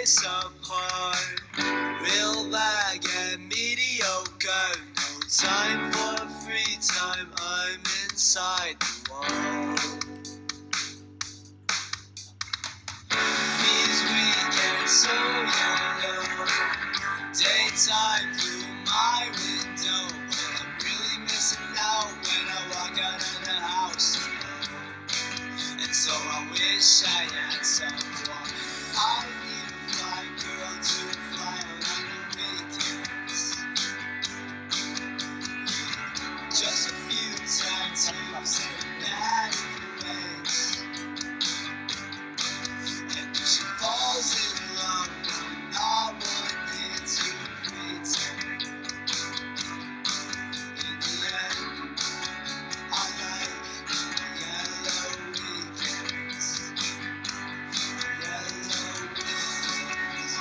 space apart. Real bag and mediocre. No time for free time. I'm inside the wall. These weekends so yellow. Daytime through my window. But I'm really missing out when I walk out of the house alone. And so I wish I had someone. I need a fly girl to fly out on the weekends. Just a few tattoos and bad ways. And if she falls in love, I'm not one here to pretend. In the end, I like yellow weekends. Yellow weekends.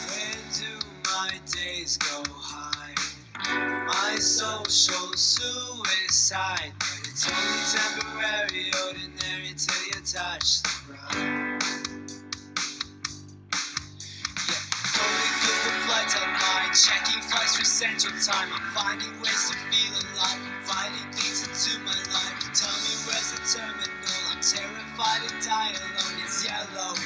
Where do my days go hide? My social suicide, but it's only temporary, ordinary till you touch the ground. Yeah, going Google flights online, checking flights for Central Time. I'm finding ways to feel alive, inviting things into my life. Tell me where's the terminal? I'm terrified to die alone. It's yellow love,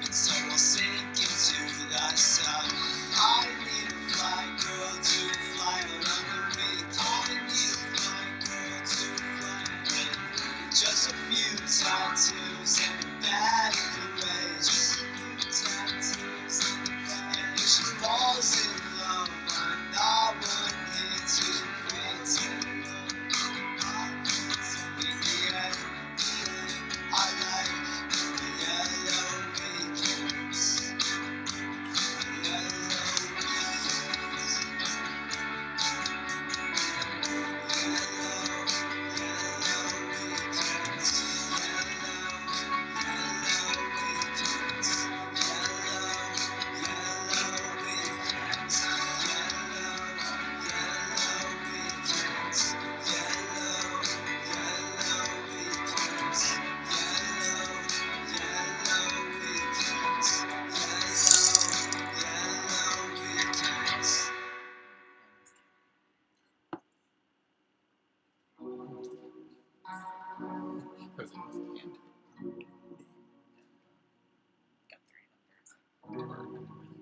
and so I'll sink into the sun. I need a fly girl to fly out on the week. I need a fly girl to fly with. Just a few tattoos and a bad ways. Just a few tattoos and a bad. And if she falls in love, I'm not one here to pretend. In the end, I like yellow weekends. Yellow weekends.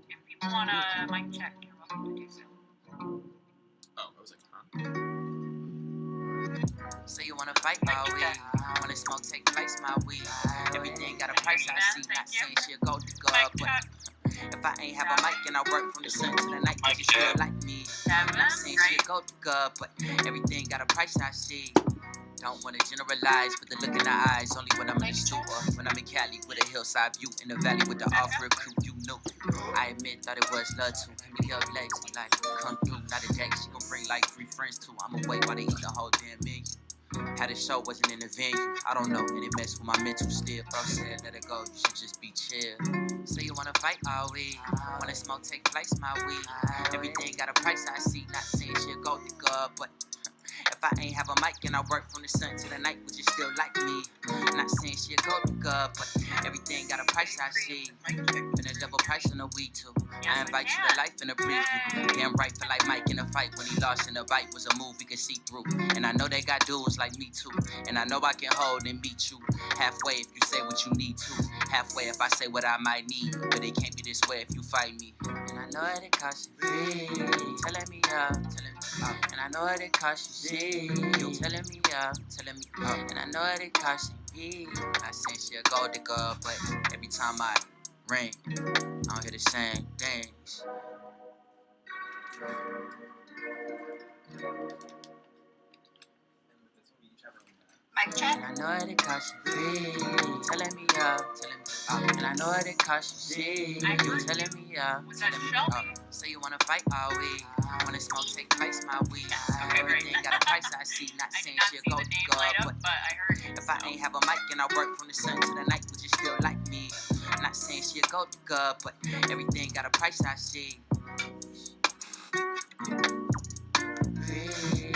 If people want a mic check, you're welcome to do so. Oh, I was like, huh? Say you wanna fight my weed, wanna smoke, take place my weed. Everything got a price I see, not saying she'll go to God, but if I ain't have a mic and I work from the sun to the night, you still like me. Not saying she'll go to God, but everything got a price I see. Don't wanna generalize, but the look in the eyes only when I'm in the store. When I'm in Cali with a hillside view in the valley with the off-rib crew, you knew. I admit, thought it was love to hit me up legs, like come through, not a deck. She gon' bring like 3 friends too. I'ma wait while they eat the whole damn menu. Had a show, wasn't in the venue. I don't know, and it messed with my mental still. Bro said, let it go, you should just be chill. Say you wanna fight all week, wanna smoke, take place my weed. Everything got a price I see, not saying she'll go to God, but if I ain't have a mic and I work from the sun to the night, would you still like me? Not saying she'll go to God, but everything got a price I see. Finna double price on the weed too. I invite you to life in a preview. Damn right for like Mike in a fight when he lost in a bite was a move we could see through. And I know they got dudes like me too. And I know I can hold and meet you halfway if you say what you need to. Halfway if I say what I might need. But it can't be this way if you fight me. And I know that it costs you free. Telling me up, telling me up. And I know that it costs you see. You telling me up, telling me up. And I know that it costs you me. I say she'll go to God, but every time I ring, I don't hear the same things. Mic check. And I know that it costs you free. Telling me up, telling me up. And I know that it costs you see. You telling me up, Was that telling me Shelby? up. Say you wanna fight all week. Wanna smoke, take place my weed. Okay, Everything great. got a price I see. Not I saying did not she'll see go the to name God, light but up, but I heard it. if I ain't have a mic and I work from the sun to the night, would you still like me? Not saying saying she a gold digger, but everything got a price, I see. Hey,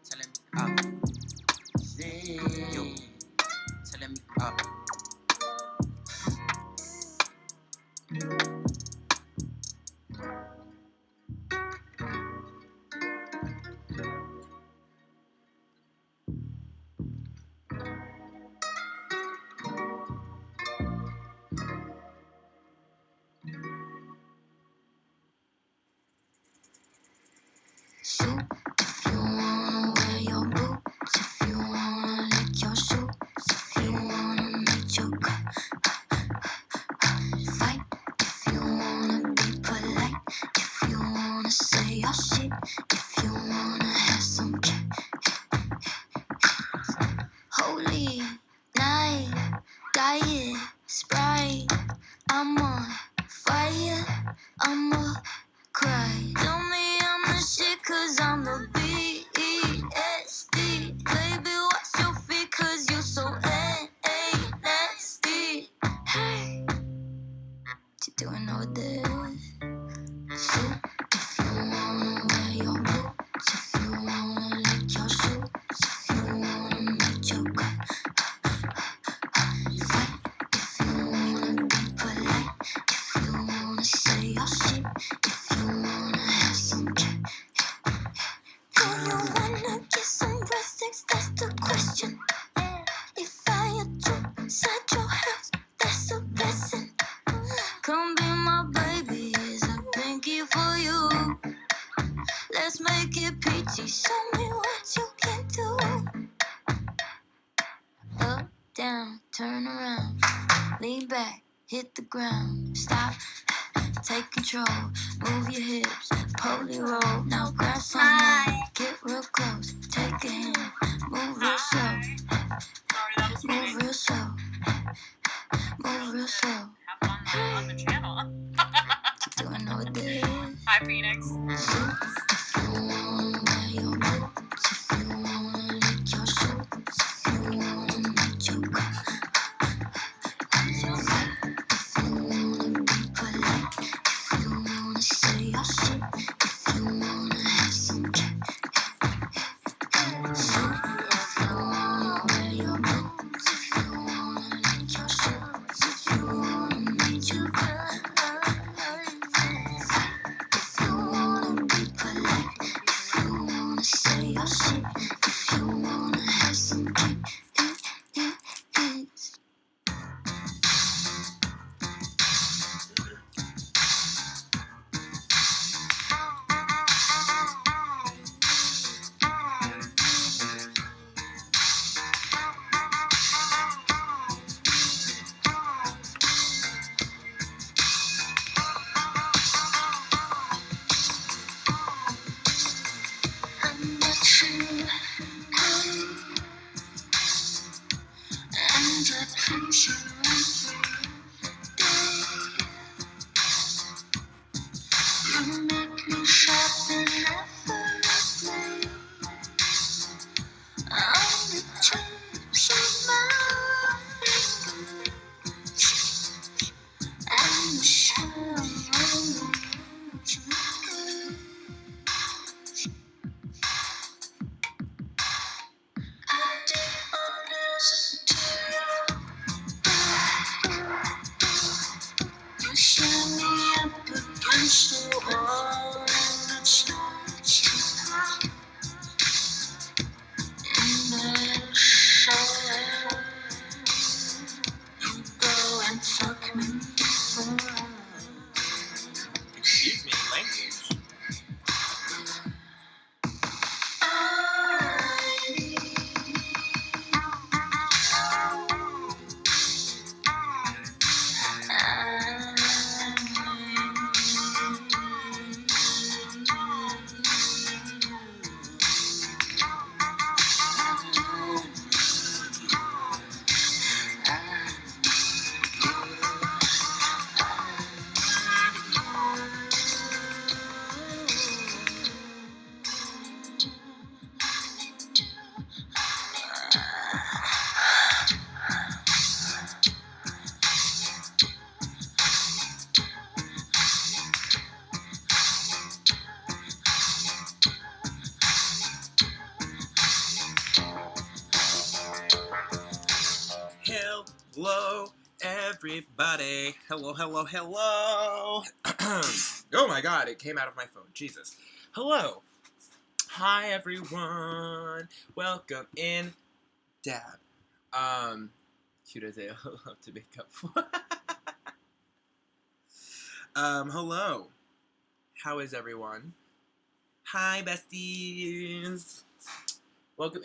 telling me up. You telling me up. Shoot, if you wanna wear your boots, if you wanna lick your shoes, if you wanna meet your cut, fight, if you wanna be polite, if you wanna say your shit, if you wanna have some holy night, diet, Sprite, I'm on fire, I'ma cry. Tell me I'm the shit cause I'm the B-E-S-D. Baby, watch your feet cause you so nasty. Hey, what you doing over there? Shoot, if you wanna wear your boots, if you wanna lick your shoes, if you wanna meet your cut, fight, if you wanna be polite, if you wanna say your shit, if you wanna have some cake. Do you wanna get some breast sex? That's the question. If I are inside your house, that's a blessing. Come be my baby, here's a pinky for you. Let's make it peachy, show me what you can do. Up, down, turn around, lean back, hit the ground, stop, take control, move your hips, poly roll, now grab someone, get real close, take a hand, move real slow, move real slow, move real slow. Have fun on the channel. What you doing over there? Hi, Phoenix. If you wanna wear your boots, if you wanna lick your shoes, if you wanna meet your cut, if you wanna be polite, if you wanna say your shit, if you wanna have some cake. If you wanna wear your boots, if you wanna lick your shoes, if you wanna meet your cut, if you wanna be polite, if you wanna say your shit, if you wanna have some cake. I'm not sure how, and I promise you you make me sharp and effortlessly on the tips of my fingers and the shadow of your I didn't listen to you. You set me up against the wall, and it starts to pop. In the shower, you go and fuck me for Excuse me, language. Hello, everybody. Hello, hello, hello. Oh my god, it came out of my phone. Jesus. Hello. Hi, everyone. Welcome in. Dab. Cute as I love to make up for. Hello. How is everyone? Hi, besties. Welcome.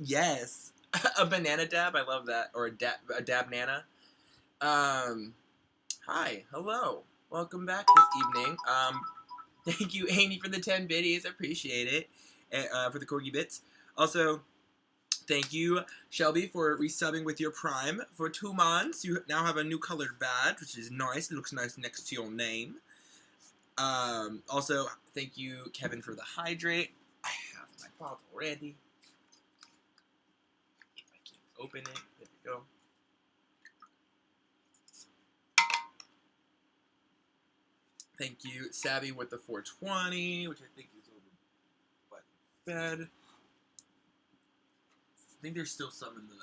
Yes. A banana dab. I love that. Or a dab nana. Hi. Hello. Welcome back this evening. Thank you, Amy, for the 10 biddies. I appreciate it. For the corgi bits. Also, thank you, Shelby, for resubbing with your Prime for 2 months. You now have a new colored badge, which is nice. It looks nice next to your name. Also, thank you, Kevin, for the hydrate. I have my bottle ready. If I can open it, there we go. Thank you, Savvy, with the 420, which I think is over by the bed. I think there's still some in the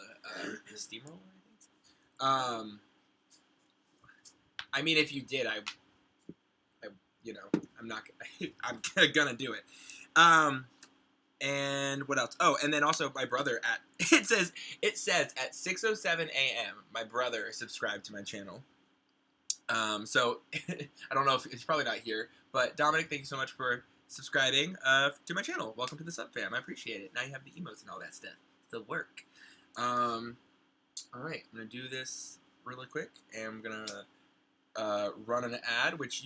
steamroller, I think. I mean, if you did, I you know, I'm not, I'm gonna do it. And what else? Oh, and then also my brother it says at 6:07 a.m. my brother subscribed to my channel. So I don't know if he's probably not here, but Dominic, thank you so much for subscribing to my channel. Welcome to the sub fam. I appreciate it. Now you have the emotes and all that stuff. The work. All right, I'm gonna do this really quick, and I'm gonna run an ad, which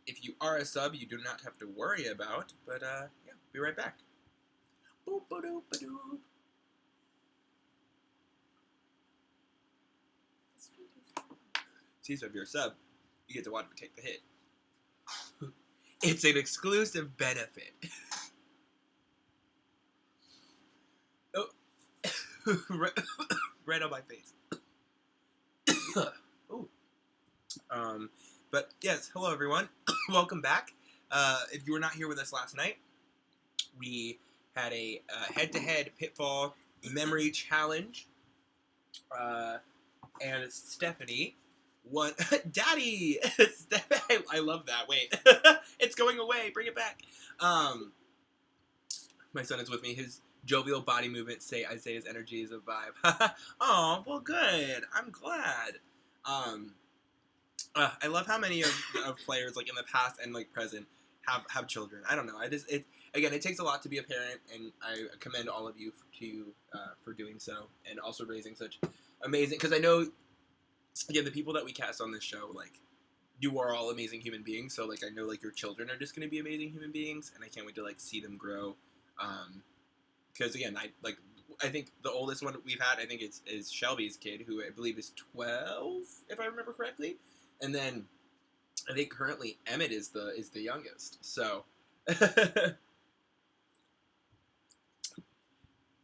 if you are a sub, you do not have to worry about. But yeah, be right back. Boop, ba-doop, ba-doop. See, so if you're a sub, you get to watch me take the hit. It's an exclusive benefit. Oh, right on my face. Oh. But yes, hello everyone. Welcome back. If you were not here with us last night, we had a head-to-head Pitfall memory challenge. And Stephanie won. Daddy! I love that. Wait. It's going away. Bring it back. My son is with me. His jovial body movements say Isaiah's energy is a vibe. Oh, well, good. I'm glad. I love how many of players, like, in the past and, like, present have children. I don't know. Again, it takes a lot to be a parent, and I commend all of you for doing so, and also raising such amazing, because I know, again, the people that we cast on this show, like, you are all amazing human beings, so, like, I know, like, your children are just going to be amazing human beings, and I can't wait to, like, see them grow, because, again, I think the oldest one we've had, I think is Shelby's kid, who I believe is 12, if I remember correctly, and then I think currently Emmett is the youngest, so...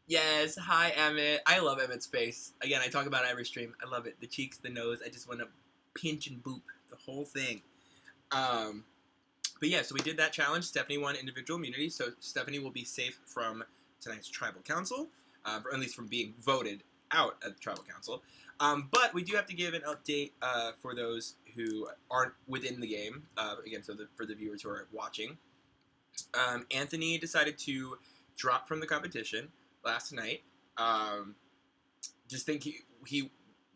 Yes, hi Emmett. I love Emmett's face. Again, I talk about it every stream. I love it. The cheeks, the nose. I just want to pinch and boop the whole thing. But yeah, so we did that challenge. Stephanie won individual immunity, so Stephanie will be safe from tonight's tribal council, or at least from being voted out at the tribal council. But we do have to give an update for those who aren't within the game. Again, so for the viewers who are watching, Anthony decided to drop from the competition last night. Just think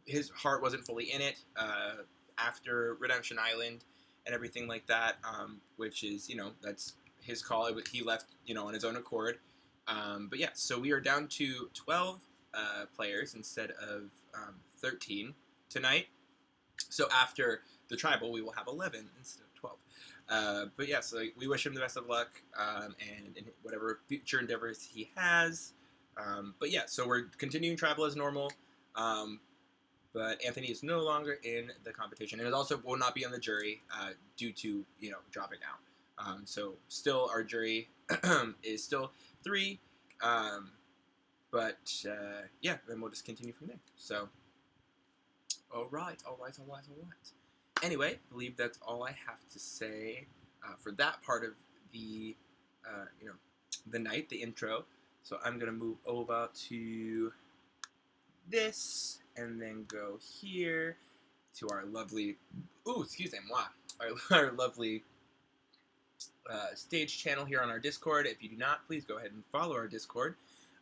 his heart wasn't fully in it after Redemption Island and everything like that, which is, that's his call. He left, on his own accord. But yeah, so we are down to 12 players instead of 13 tonight. So after the tribal, we will have 11 instead of 12. But yeah, so we wish him the best of luck and in whatever future endeavors he has. But yeah, so we're continuing tribal as normal. But Anthony is no longer in the competition, and it also will not be on the jury due to dropping out. So still our jury is still 3. But yeah, then we'll just continue from there. So all right. Anyway, I believe that's all I have to say for that part of the the night, the intro. So I'm gonna move over to this, and then go here to our lovely, our lovely stage channel here on our Discord. If you do not, please go ahead and follow our Discord.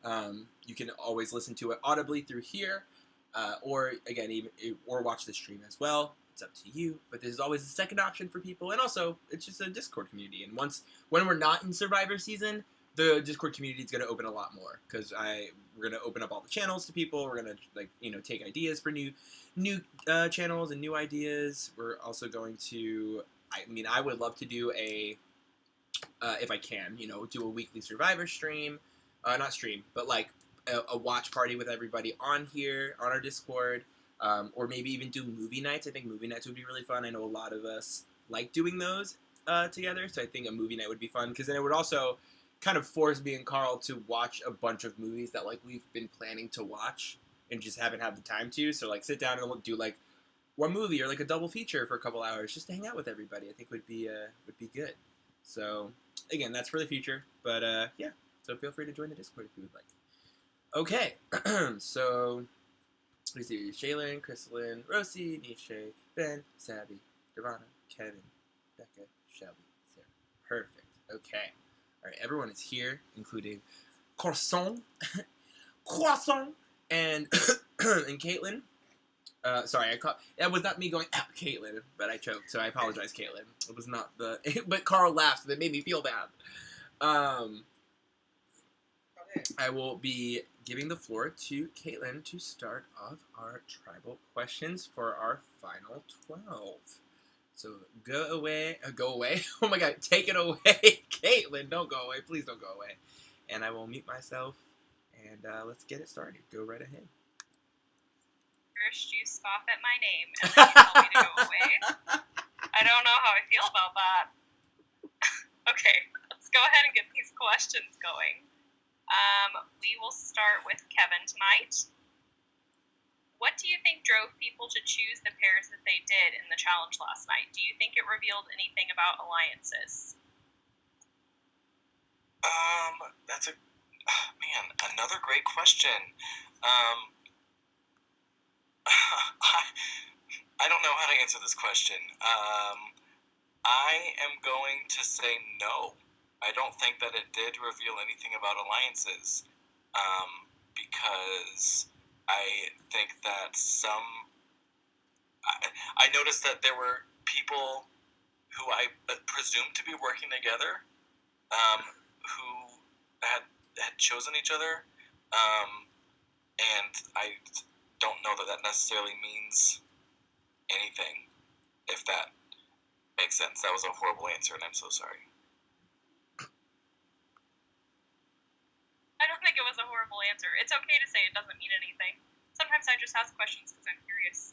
You can always listen to it audibly through here, or again, or watch the stream as well. It's up to you, but this is always the second option for people, and also it's just a Discord community. And when we're not in Survivor season, the Discord community is going to open a lot more because we're going to open up all the channels to people. We're going to take ideas for new channels and new ideas. We're also going to, I would love to do if I can, do a weekly Survivor stream, not stream, but like a watch party with everybody on here on our Discord. Or maybe even do movie nights. I think movie nights would be really fun. I know a lot of us like doing those together, so I think a movie night would be fun, because then it would also kind of force me and Carl to watch a bunch of movies that like we've been planning to watch and just haven't had the time to. So like sit down and we'll do like one movie or like a double feature for a couple hours just to hang out with everybody. I think would be good. So again, that's for the future. But yeah, so feel free to join the Discord if you would like. Okay, so please do Shaylin, Crystalline, Rosie, Nisha, Ben, Sabby, Devonna, Kevin, Becca, Shelby, Sarah. Perfect. Okay. All right, everyone is here, including Croissant, and and Caitlin. Sorry, that was not me going, Caitlin, but I choked, so I apologize, Caitlin. It was not but Carl laughed, so that made me feel bad. I will be giving the floor to Caitlin to start off our tribal questions for our final 12. So go away. Oh my god, take it away. Caitlin, don't go away. Please don't go away. And I will mute myself, and let's get it started. Go right ahead. First, you scoff at my name, and then you tell me to go away. I don't know how I feel about that. Okay, let's go ahead and get these questions going. We will start with Kevin tonight. What do you think drove people to choose the pairs that they did in the challenge last night? Do you think it revealed anything about alliances? That's another great question. I don't know how to answer this question. I am going to say no. I don't think that it did reveal anything about alliances, because I think that I noticed that there were people who I presumed to be working together, who had chosen each other, and I don't know that necessarily means anything, if that makes sense. That was a horrible answer, and I'm so sorry. I don't think it was a horrible answer. It's okay to say it doesn't mean anything. Sometimes I just ask questions because I'm curious.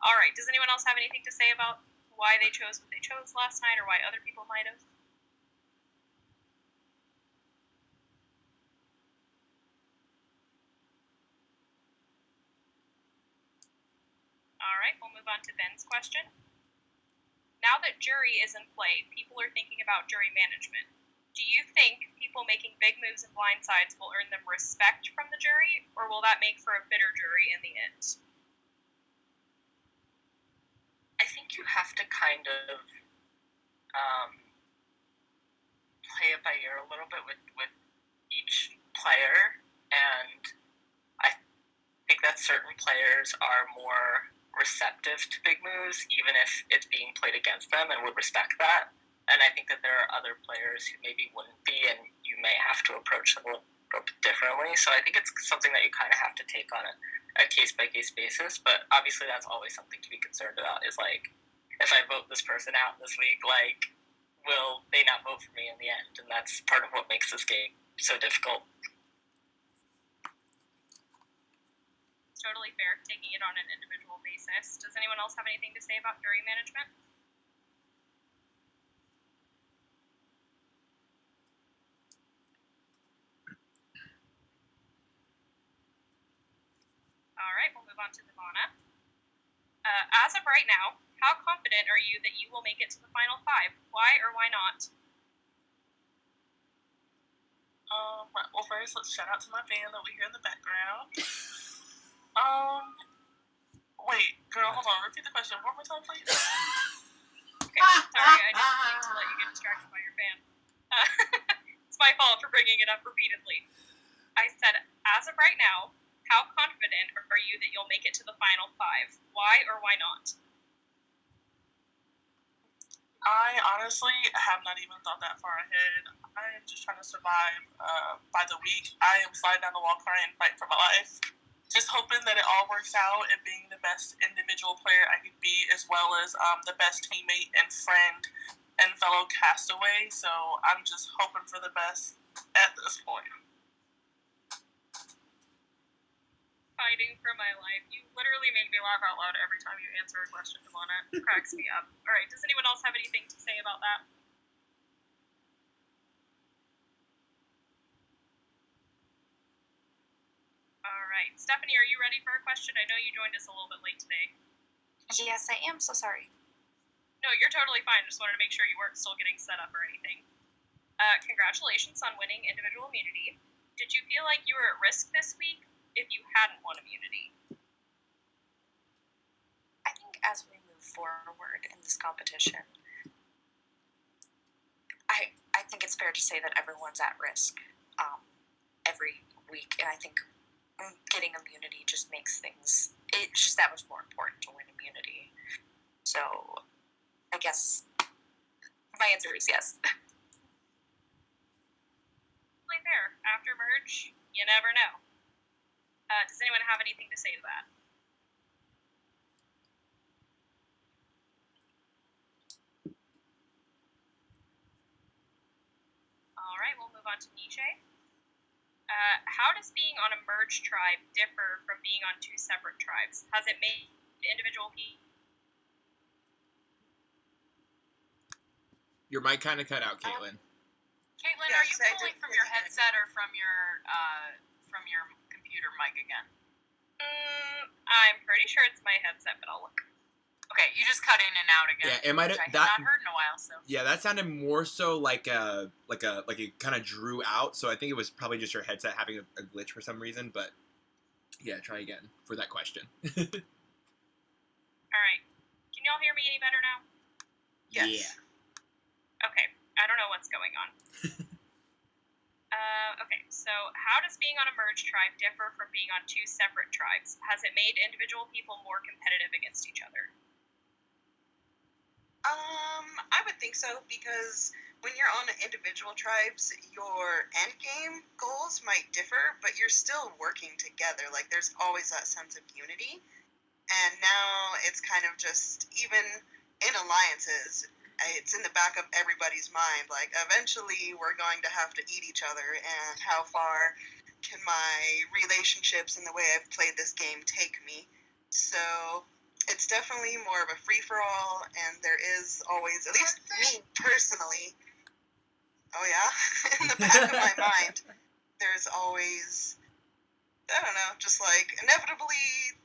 All right, does anyone else have anything to say about why they chose what they chose last night, or why other people might have? All right, we'll move on to Ben's question. Now that jury is in play, people are thinking about jury management. Do you think people making big moves and blindsides will earn them respect from the jury, or will that make for a bitter jury in the end? I think you have to kind of play it by ear a little bit with each player, and I think that certain players are more receptive to big moves, even if it's being played against them, and would respect that. And I think that there are other players who maybe wouldn't be, and you may have to approach them a little bit differently. So I think it's something that you kind of have to take on a case-by-case basis. But obviously that's always something to be concerned about, is like, if I vote this person out this week, like, will they not vote for me in the end? And that's part of what makes this game so difficult. It's totally fair, taking it on an individual basis. Does anyone else have anything to say about jury management? All right, we'll move on to Devonna. As of right now, how confident are you that you will make it to the final 5? Why or why not? Well, first, let's shout out to my fan that we hear in the background. Wait, girl, hold on. Repeat the question one more time, please. Okay, sorry, I didn't mean to let you get distracted by your fan. It's my fault for bringing it up repeatedly. I said, as of right now, how confident are you that you'll make it to the final 5? Why or why not? I honestly have not even thought that far ahead. I am just trying to survive by the week. I am sliding down the wall crying, fight for my life. Just hoping that it all works out and being the best individual player I could be, as well as the best teammate and friend and fellow castaway. So I'm just hoping for the best at this point. Fighting for my life. You literally make me laugh out loud every time you answer a question, Devonna. It cracks me up. Alright, does anyone else have anything to say about that? Alright, Stephanie, are you ready for a question? I know you joined us a little bit late today. Yes, I am. So sorry. No, you're totally fine. Just wanted to make sure you weren't still getting set up or anything. Congratulations on winning individual immunity. Did you feel like you were at risk this week if you hadn't won immunity? I think as we move forward in this competition, I think it's fair to say that everyone's at risk every week, and I think getting immunity just makes things, it's just that much more important to win immunity. So I guess my answer is yes. Totally fair. After merge, you never know. Does anyone have anything to say to that? Alright, we'll move on to Niche. How does being on a merged tribe differ from being on 2 separate tribes? Has it made individual people... Your mic kind of cut out, Caitlin. Caitlin, Yes, are you I calling did from hear your that. headset or from your computer mic again? I'm pretty sure it's my headset, but I'll look. Okay, you just cut in and out again. Yeah, it might have which I that. have not heard in a while. So Yeah, that sounded more so like it kind of drew out. So I think it was probably just your headset having a glitch for some reason. But yeah, try again for that question. Alright. Can y'all hear me any better now? Yes. Okay, I don't know what's going on. Okay, so how does being on a merged tribe differ from being on 2 separate tribes? Has it made individual people more competitive against each other? I would think so, because when you're on individual tribes, your end game goals might differ, but you're still working together. Like, there's always that sense of unity. And now it's kind of just, even in alliances, it's in the back of everybody's mind, like, eventually we're going to have to eat each other, and how far can my relationships and the way I've played this game take me? So it's definitely more of a free-for-all, and there is always, at least me personally, oh yeah, in the back of my mind, there's always, I don't know, just like, inevitably,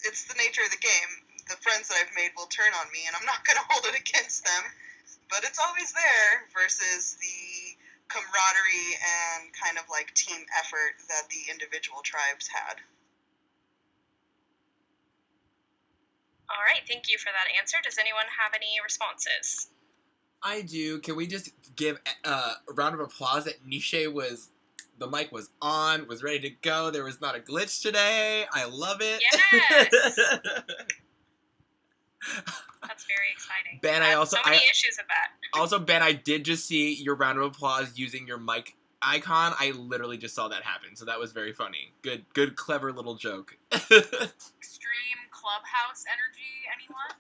it's the nature of the game. The friends that I've made will turn on me, and I'm not going to hold it against them, but it's always there, versus the camaraderie and kind of like team effort that the individual tribes had. Alright, thank you for that answer. Does anyone have any responses? I do. Can we just give a round of applause that Niche was, the mic was on, was ready to go. There was not a glitch today. I love it. Yes! That's very exciting. Ben, I I so many issues with that. Also, Ben, I did just see your round of applause using your mic icon. I literally just saw that happen, so that was very funny. Good, clever little joke. extreme clubhouse energy, anyone?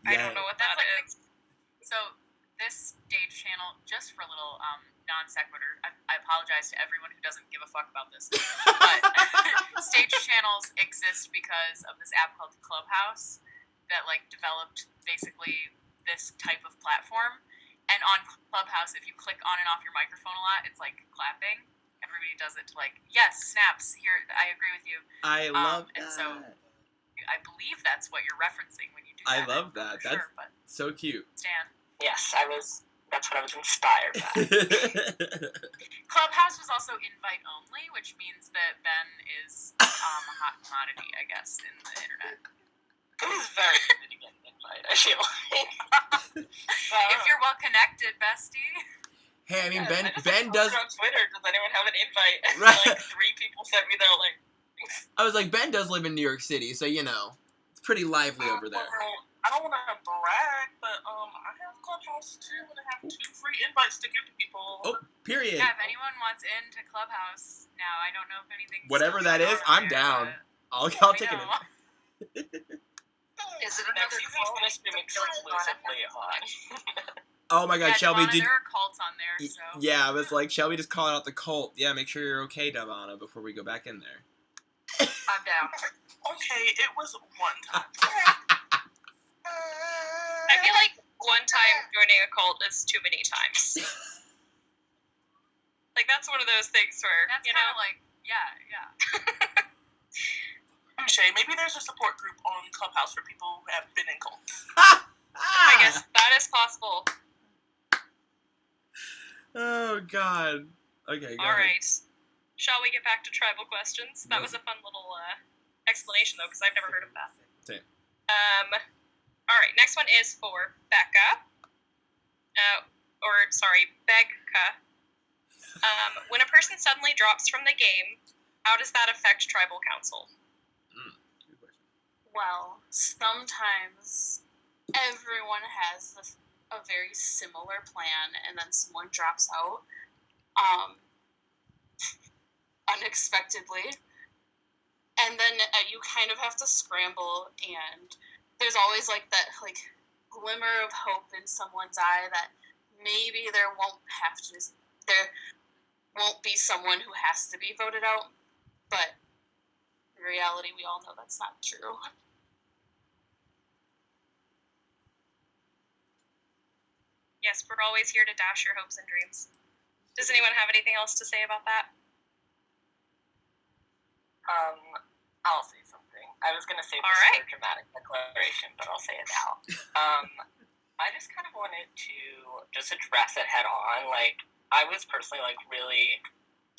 I don't know what that is. So this stage channel, just for a little non sequitur, I apologize to everyone who doesn't give a fuck about this, but stage channels exist because of this app called Clubhouse that like developed basically this type of platform. And on Clubhouse, if you click on and off your microphone a lot, it's like clapping. Everybody does it to like, yes, snaps, here, I agree with you. I love that. And so I believe that's what you're referencing when you do that. I love that. That's sure, but so cute. Stan. Yes, That's what I was inspired by. Clubhouse was also invite only, which means that Ben is a hot commodity, I guess, in the internet. It was very good to get an invite, I feel like. If you're well connected, bestie. Hey, I mean, Yeah, Ben does. On Twitter, does anyone have an invite? And Right. like 3 people sent me their link. I was like, Ben does live in New York City, so you know, it's pretty lively over there. I don't want to brag, but I have Clubhouse too, and I have 2 free invites to give to people. Oh, period. Yeah, if anyone wants into Clubhouse now, I don't know if anything's Whatever still that going is, on I'm there, down. but I'll let me take it. know. Is it Next another season's cult? gonna stream exclusively on. Oh my God, Yeah, Shelby, Devonna, did. there are cults on there, so. Yeah, I was like, Shelby just calling out the cult. Yeah, make sure you're okay, Devonna, before we go back in there. I'm down. Okay, it was one time. I feel like one time joining a cult is too many times. Like, that's one of those things where, That's you kind know, of like, yeah. Shay, maybe there's a support group on Clubhouse for people who have been in cults. I guess that is possible. Oh God. Okay. Go All ahead. right. Shall we get back to tribal questions? That was a fun little explanation, though, because I've never heard of that. Same. All right. Next one is for Becca. Becca. When a person suddenly drops from the game, how does that affect tribal council? Good question. Well, sometimes everyone has a very similar plan, and then someone drops out unexpectedly, and then you kind of have to scramble, and there's always like that glimmer of hope in someone's eye that maybe there won't be someone who has to be voted out, but in reality we all know that's not true. Yes, we're always here to dash your hopes and dreams. Does anyone have anything else to say about that? I'll say something. I was gonna say this for a dramatic declaration, but I'll say it now. I just kind of wanted to just address it head on. Like, I was personally really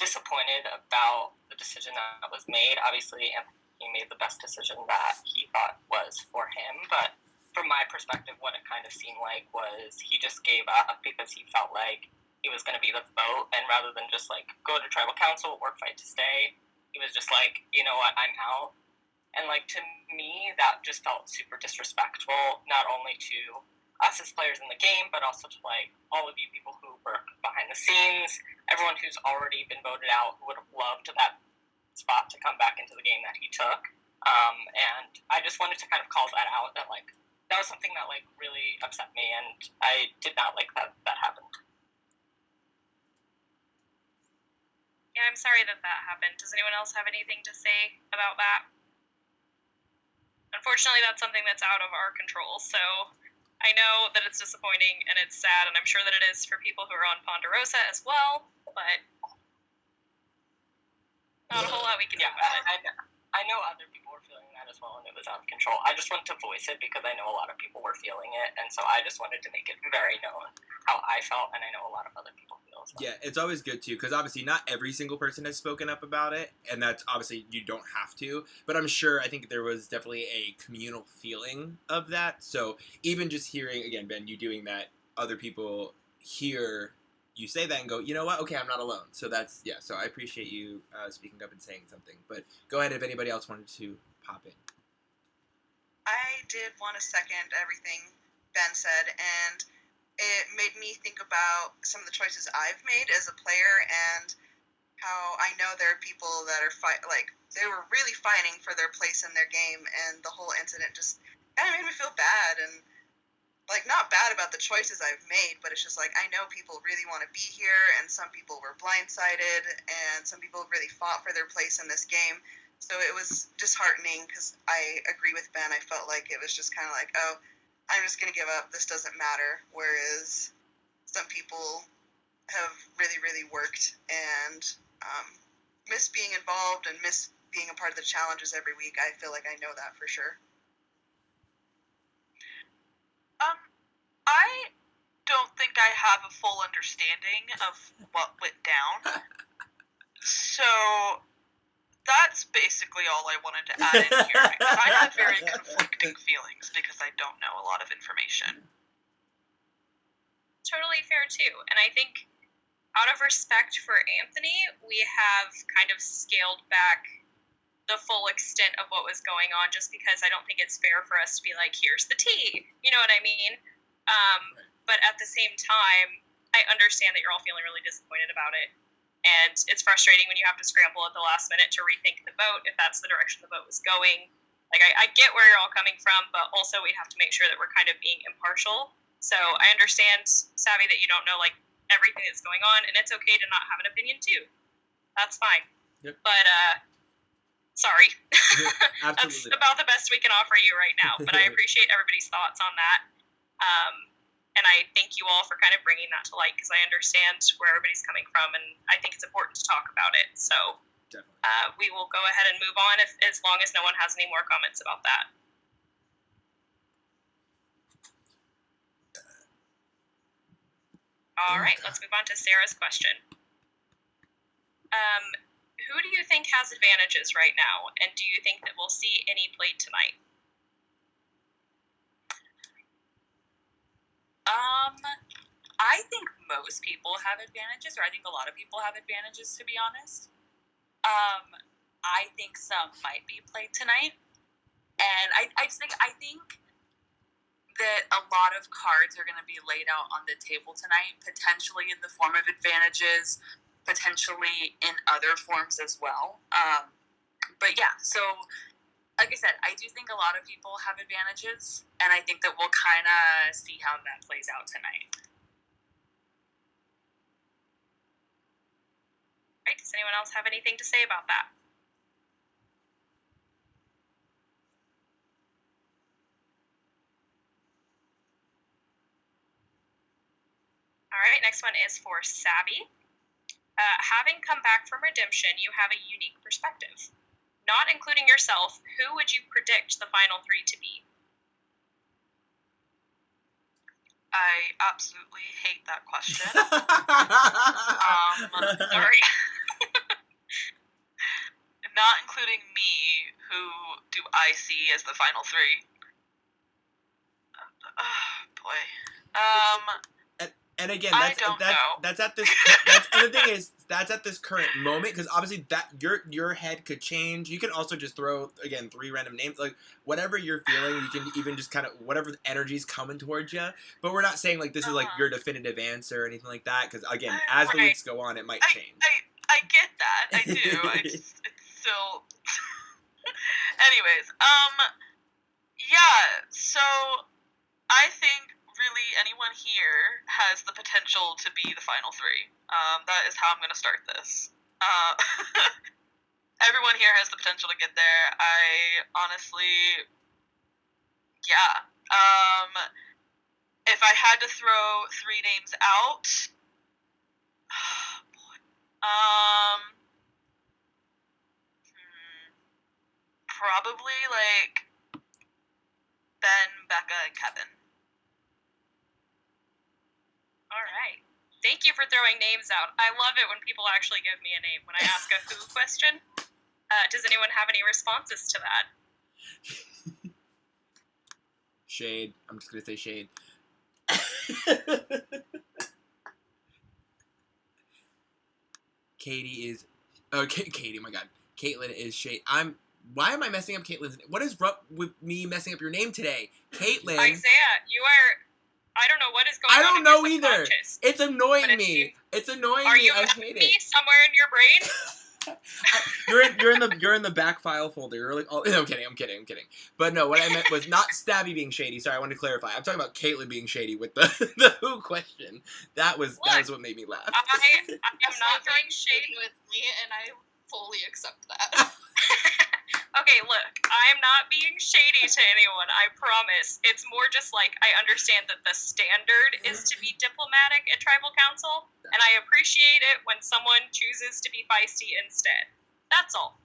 disappointed about the decision that was made. Obviously, Anthony made the best decision that he thought was for him, but from my perspective, what it kind of seemed like was he just gave up because he felt like he was going to be the vote, and rather than just go to tribal council or fight to stay, he was just like, you know what, I'm out. And to me, that just felt super disrespectful, not only to us as players in the game, but also to all of you people who work behind the scenes, everyone who's already been voted out, who would have loved that spot to come back into the game that he took. And I just wanted to kind of call that out, that that was something that really upset me, and I did not like that happened. Yeah, I'm sorry that happened. Does anyone else have anything to say about that? Unfortunately, that's something that's out of our control, so I know that it's disappointing and it's sad, and I'm sure that it is for people who are on Ponderosa as well, but not a whole lot we can do about it. I know other people were feeling that as well, and it was out of control. I just wanted to voice it because I know a lot of people were feeling it, and so I just wanted to make it very known how I felt, and I know a lot of other people feel as well. Yeah, it's always good too, because obviously not every single person has spoken up about it, and that's obviously you don't have to, but I think there was definitely a communal feeling of that. So even just hearing, again, Ben, you doing that, other people hear you say that and go, you know what, okay, I'm not alone. So that's, yeah, so I appreciate you speaking up and saying something. But go ahead if anybody else wanted to pop in. I did want to second everything Ben said, and it made me think about some of the choices I've made as a player, and how I know there are people that are they were really fighting for their place in their game, and the whole incident just kind of made me feel bad, and not bad about the choices I've made, but it's just I know people really want to be here, and some people were blindsided, and some people really fought for their place in this game. So it was disheartening, because I agree with Ben. I felt like it was just kind of oh, I'm just going to give up. This doesn't matter. Whereas some people have really, really worked and miss being involved and miss being a part of the challenges every week. I feel like I know that for sure. I just wanted to say that I think that the decision that was made was the right decision. I think that the challenges that were made, obviously, Anthony made the best decision that he thought was for him, but from my perspective, what it kind of seemed like was he just gave up because he felt like he was going to be the vote, and rather than just fight to stay, he was just like, you know what, I'm out. And I just wanted to make it very known how I felt, and I know a lot of other people were feeling that as well, and it was I don't think I have a full understanding of what went down. So that's basically all I wanted to add in here, because I have very conflicting feelings because I don't know a lot of information. Totally fair too. And I think out of respect for Anthony, we have kind of scaled back the full extent of what was going on, just because I don't think it's fair for us to be like, here's the tea. You know what I mean? But at the same time, I understand that you're all feeling really disappointed about it. And it's frustrating when you have to scramble at the last minute to rethink the vote if that's the direction the vote was going. Like, I get where you're all coming from, but also we have to make sure that we're kind of being impartial. So I understand, Savvy, that you don't know, like, everything that's going on, and it's okay to not have an opinion, too. That's fine. Yep. But, sorry. Yeah, That's absolutely. about the best we can offer you right now, but I appreciate everybody's thoughts on that. And I thank you all for kind of bringing that to light, because I understand where everybody's coming from, and I think it's important to talk about it. So Definitely. we will go ahead and move on as long as no one has any more comments about that. All right, let's move on to Sarah's question. Who do you think has advantages right now, and do you think that we'll see any played tonight? I think most people have advantages, or I think a lot of people have advantages, to be honest. I think some might be played tonight, and I think that a lot of cards are going to be laid out on the table tonight, potentially in the form of advantages, potentially in other forms as well. But yeah, so like I said, I do think a lot of people have advantages, and I think that we'll kind of see how that plays out tonight. Right, does anyone else have anything to say about that? All right, next one is for Savvy. Having come back from redemption, you have a unique perspective. Not including yourself, who would you predict the final three to be? I absolutely hate that question. Sorry. Not including me, who do I see as the final three? Oh, boy. And again, I don't know. that's at this. And the thing is, that's at this current moment, because obviously that your head could change. You can also just throw again 3 random names, like whatever you're feeling. You can even just kind of whatever energy's coming towards you. But we're not saying like this is like your definitive answer or anything like that, because again, as the weeks go on, it might change. I get that. I do. It's still. Anyways, yeah. So I think really anyone here has the potential to be the final three. That is how I'm going to start this. Everyone here has the potential to get there. I honestly, yeah. If I had to throw 3 names out, oh boy. Probably like Ben, Becca, and Kevin. All right. Thank you for throwing names out. I love it when people actually give me a name when I ask a who question. Does anyone have any responses to that? Shade. I'm just gonna say shade. Katie is. Oh, Katie. My God. Caitlin is shade. Why am I messing up Caitlin's name? What is up with me messing up your name today? Caitlin. Isaiah, you are. I don't know what is going on. I don't in your know either. subconscious. It's annoying But me. It's annoying Are me. you I mad hate at me it. somewhere in your brain? You're in the back file folder. You're like, oh, no, I'm kidding. But no, what I meant was not Stabby being shady. Sorry, I wanted to clarify. I'm talking about Caitlin being shady with the who question. That was what made me laugh. I am not being shady. with me, and I fully accept that. Okay, look, I am not being shady to anyone, I promise. It's more just like I understand that the standard is to be diplomatic at tribal council, and I appreciate it when someone chooses to be feisty instead. That's all.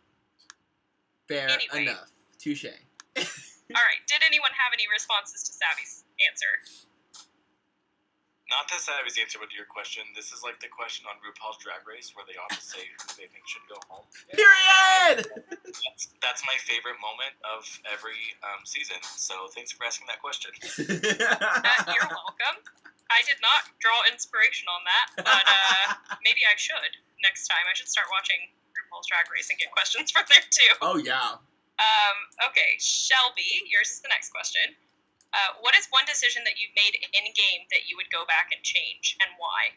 Fair Anyway. enough. Touche. All right, did anyone have any responses to Savvy's answer? Not to say I was the answer to your question. This is like the question on RuPaul's Drag Race where they all just say who they think should go home. Period! That's my favorite moment of every season. So thanks for asking that question. You're welcome. I did not draw inspiration on that, but maybe I should next time. I should start watching RuPaul's Drag Race and get questions from there too. Oh, yeah. Okay, Shelby, yours is the next question. What is one decision that you've made in-game that you would go back and change, and why?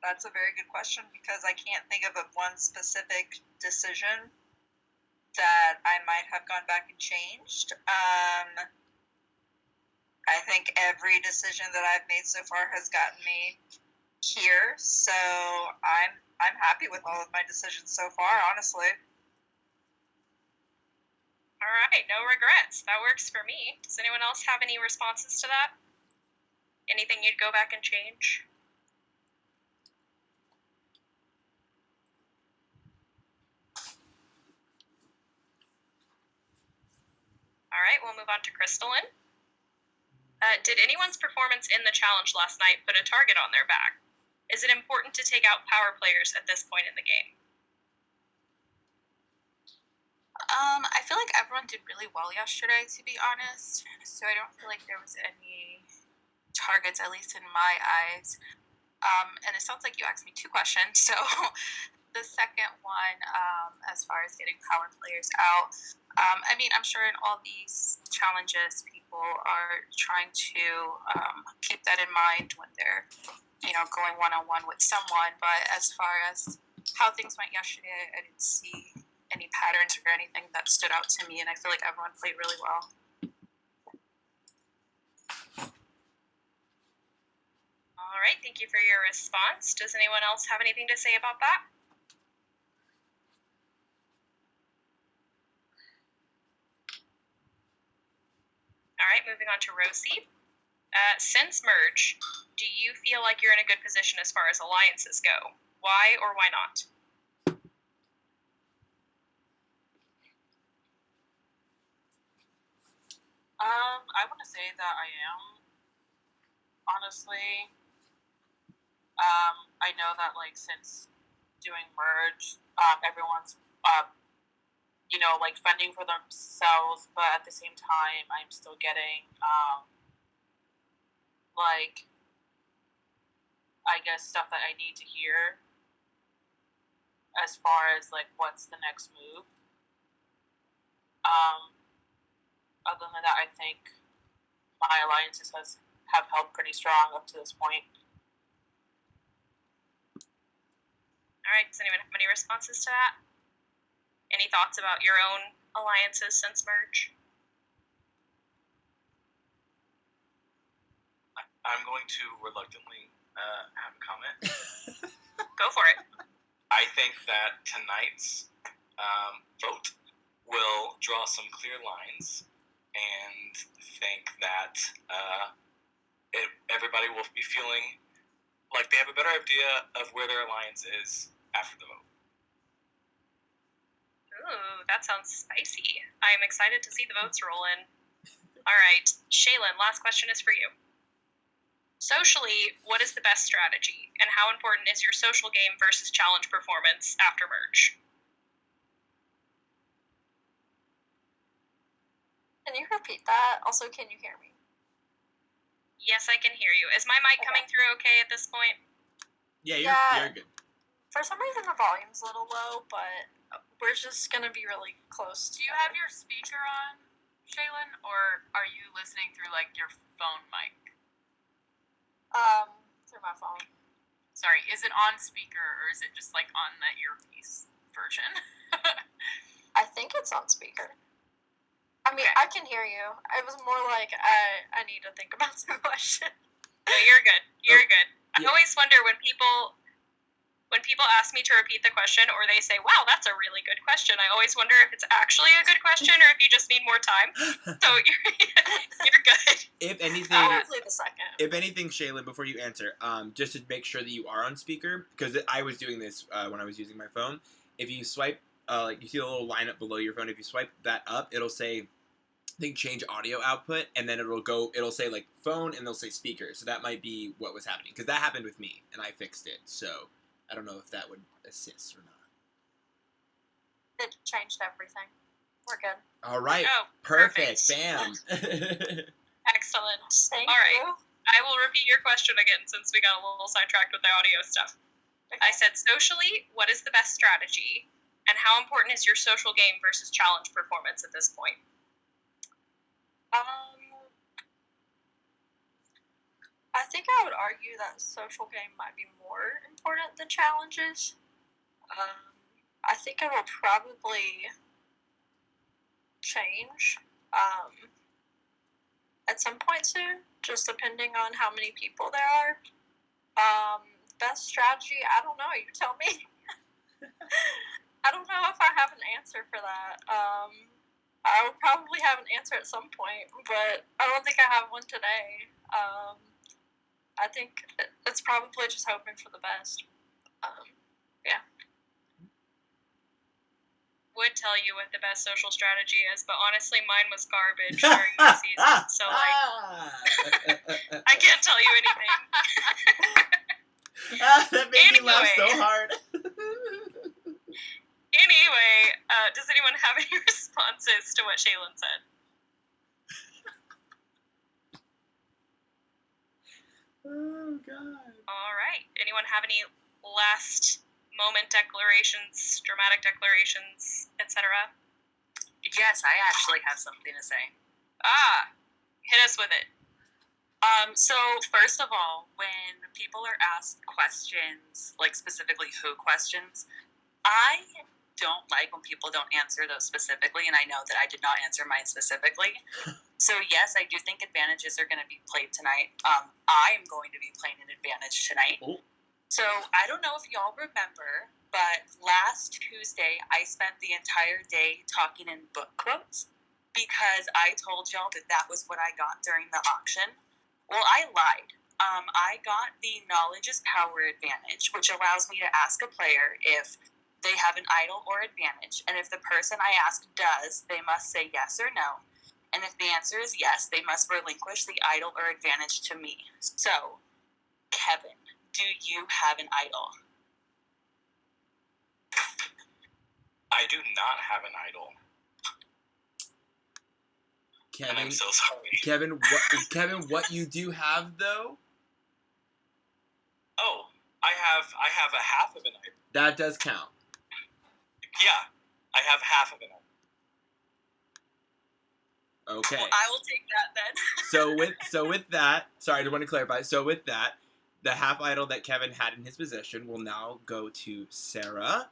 That's a very good question because I can't think of one specific decision that I might have gone back and changed. I think every decision that I've made so far has gotten me here, so I'm happy with all of my decisions so far, honestly. All right, no regrets. That works for me. Does anyone else have any responses to that? Anything you'd go back and change? All right, we'll move on to Crystalline. Did anyone's performance in the challenge last night put a target on their back? Is it important to take out power players at this point in the game? I feel like everyone did really well yesterday, to be honest. So I don't feel like there was any targets, at least in my eyes. And it sounds like you asked me two questions. So the second one, as far as getting power players out, I mean, I'm sure in all these challenges, people are trying to keep that in mind when they're, going one-on-one with someone. But as far as how things went yesterday, I didn't see any patterns or anything that stood out to me, and I feel like everyone played really well. All right, thank you for your response. Does anyone else have anything to say about that? All right, moving on to Rosie. Since merge, do you feel like you're in a good position as far as alliances go? Why or why not? I want to say that I am. Honestly, I know that since doing merge, everyone's fending for themselves, but at the same time, I'm still getting I guess stuff that I need to hear as far as what's the next move. Other than that, I think my alliances have held pretty strong up to this point. All right, does anyone have any responses to that? Any thoughts about your own alliances since merge? I'm going to reluctantly have a comment. Go for it. I think that tonight's vote will draw some clear lines and think that everybody will be feeling like they have a better idea of where their alliance is after the vote. Ooh, that sounds spicy. I am excited to see the votes roll in. All right, Shaylin, last question is for you. Socially, what is the best strategy, and how important is your social game versus challenge performance after merge? Can you repeat that? Also, can you hear me? Yes, I can hear you. Is my mic coming through okay at this point? Yeah, you're good. For some reason, the volume's a little low, but we're just going to be really close. Do you have your speaker on, Shaylin, or are you listening through your phone mic? Through my phone. Sorry, is it on speaker or is it just on the earpiece version? I think it's on speaker. I mean, Okay. I can hear you. It was more like I need to think about some question. No, you're good. You're good. I Yeah. always wonder when when people ask me to repeat the question or they say, wow, that's a really good question, I always wonder if it's actually a good question or if you just need more time. So you're good. If anything, Probably the second. if anything, Shaylin, before you answer, just to make sure that you are on speaker, because I was doing this when I was using my phone. If you swipe, like you see a little line up below your phone, if you swipe that up, it'll say, I think, change audio output, and then it'll say like phone, and it'll say speaker. So that might be what was happening, because that happened with me, and I fixed it. So I don't know if that would assist or not. It changed everything. We're good. All right. Oh, perfect. perfect. Bam. Excellent. Thank All right. you. I will repeat your question again since we got a little sidetracked with the audio stuff. I said, socially, what is the best strategy? And how important is your social game versus challenge performance at this point? I think I would argue that social game might be more important than challenges. I think it will probably change at some point soon, just depending on how many people there are. Best strategy, I don't know. You tell me. I don't know if I have an answer for that. I would probably have an answer at some point, but I don't think I have one today. I think it's probably just hoping for the best. Yeah. Would tell you what the best social strategy is, but honestly, mine was garbage during the season. So, I can't tell you anything. That made me laugh so hard. Anyway, does anyone have any responses to what Shaylin said? Oh, God. All right. Anyone have any last moment declarations, dramatic declarations, etc.? Yes, I actually have something to say. Hit us with it. So first of all, when people are asked questions, like specifically who questions, I don't like when people don't answer those specifically, and I know that I did not answer mine specifically. So yes, I do think advantages are going to be played tonight. I am going to be playing an advantage tonight. Oh. So I don't know if y'all remember, but last Tuesday I spent the entire day talking in book quotes because I told y'all that that was what I got during the auction. Well, I lied. I got the knowledge is power advantage, which allows me to ask a player if they have an idol or advantage. And if the person I ask does, they must say yes or no. And if the answer is yes, they must relinquish the idol or advantage to me. So, Kevin, do you have an idol? I do not have an idol. Kevin, I'm so sorry. Kevin, what you do have though? Oh, I have a half of an idol. That does count. Yeah, I have half of an idol. Okay. Well, I will take that then. So with that, sorry, I just want to clarify. So with that, the half idol that Kevin had in his possession will now go to Sarah,